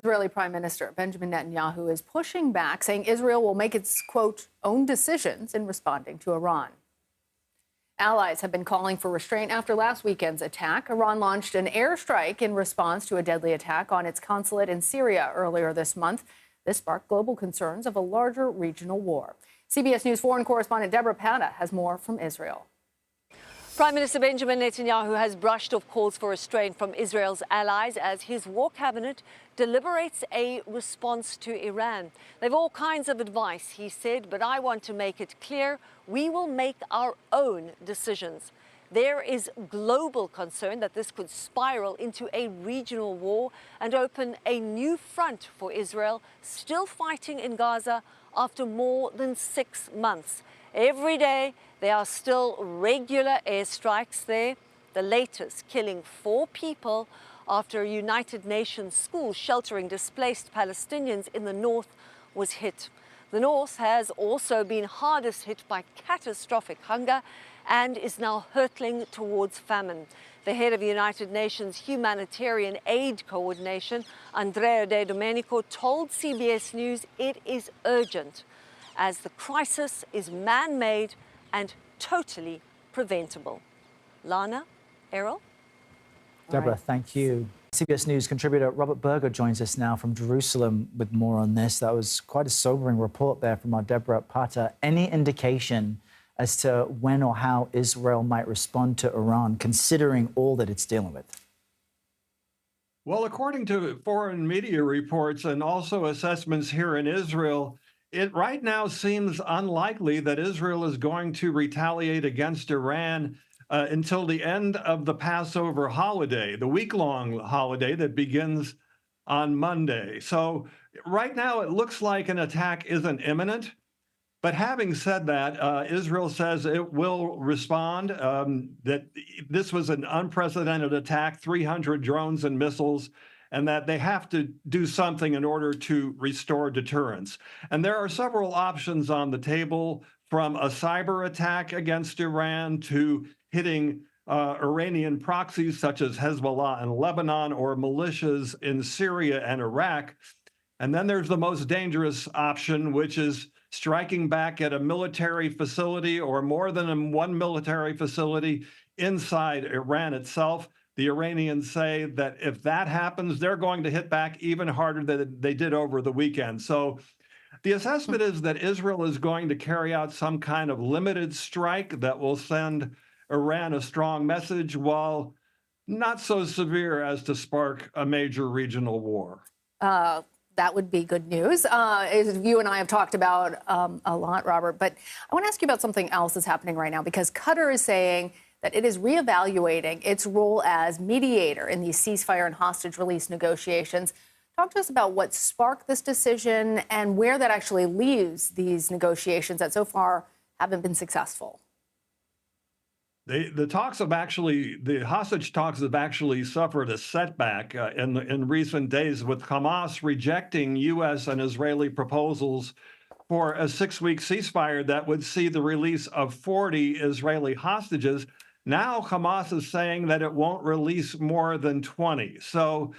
Israeli Prime Minister Benjamin Netanyahu is pushing back, saying Israel will make its, quote, own decisions in responding to Iran. Allies have been calling for restraint after last weekend's attack. Iran launched an airstrike in response to a deadly attack on its consulate in Syria earlier this month. This sparked global concerns of a larger regional war. CBS News foreign correspondent Debora Patta has more from Israel. Prime Minister Benjamin Netanyahu has brushed off calls for restraint from Israel's allies as his war cabinet deliberates a response to Iran. They've all kinds of advice, he said, but I want to make it clear we will make our own decisions. There is global concern that this could spiral into a regional war and open a new front for Israel, still fighting in Gaza after more than 6 months. Every day, there are still regular airstrikes there, the latest killing 4 people after a United Nations school sheltering displaced Palestinians in the north was hit. The north has also been hardest hit by catastrophic hunger and is now hurtling towards famine. The head of the United Nations Humanitarian Aid Coordination, Andrea De Domenico, told CBS News it is urgent as the crisis is man-made and totally preventable. Lana, Errol? Deborah, thank you. CBS News contributor Robert Berger joins us now from Jerusalem with more on this. That was quite a sobering report there from our Debora Patta. Any indication as to when or how Israel might respond to Iran, considering all that it's dealing with? Well, according to foreign media reports and also assessments here in Israel, it right now seems unlikely that Israel is going to retaliate against Iran until the end of the Passover holiday, the week-long holiday that begins on Monday. So right now it looks like an attack isn't imminent. But having said that, Israel says it will respond, that this was an unprecedented attack, 300 drones and missiles, and that they have to do something in order to restore deterrence. And there are several options on the table, from a cyber attack against Iran to hitting Iranian proxies such as Hezbollah in Lebanon or militias in Syria and Iraq. And then there's the most dangerous option, which is striking back at a military facility or more than one military facility inside Iran itself. The Iranians say that if that happens, they're going to hit back even harder than they did over the weekend. So the assessment is that Israel is going to carry out some kind of limited strike that will send Iran a strong message, while not so severe as to spark a major regional war. That would be good news, as you and I have talked about a lot, Robert. But I want to ask you about something else that's happening right now, because Qatar is saying that it is reevaluating its role as mediator in these ceasefire and hostage release negotiations. Talk to us about what sparked this decision and where that actually leaves these negotiations that so far haven't been successful. The hostage talks have actually suffered a setback in recent days, with Hamas rejecting U.S. and Israeli proposals for a 6-week ceasefire that would see the release of 40 Israeli hostages. Now Hamas is saying that it won't release more than 20. So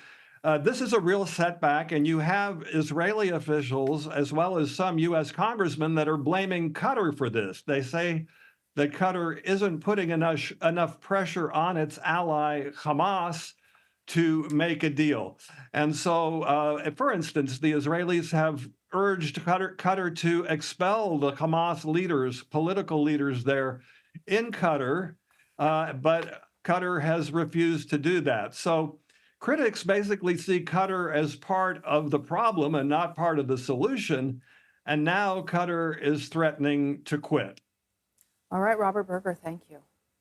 this is a real setback, and you have Israeli officials as well as some U.S. congressmen that are blaming Qatar for this. They say that Qatar isn't putting enough pressure on its ally Hamas to make a deal. And so, for instance, the Israelis have urged Qatar to expel the Hamas leaders, political leaders there in Qatar, but Qatar has refused to do that. So critics basically see Qatar as part of the problem and not part of the solution. And now Qatar is threatening to quit. All right, Robert Berger, thank you.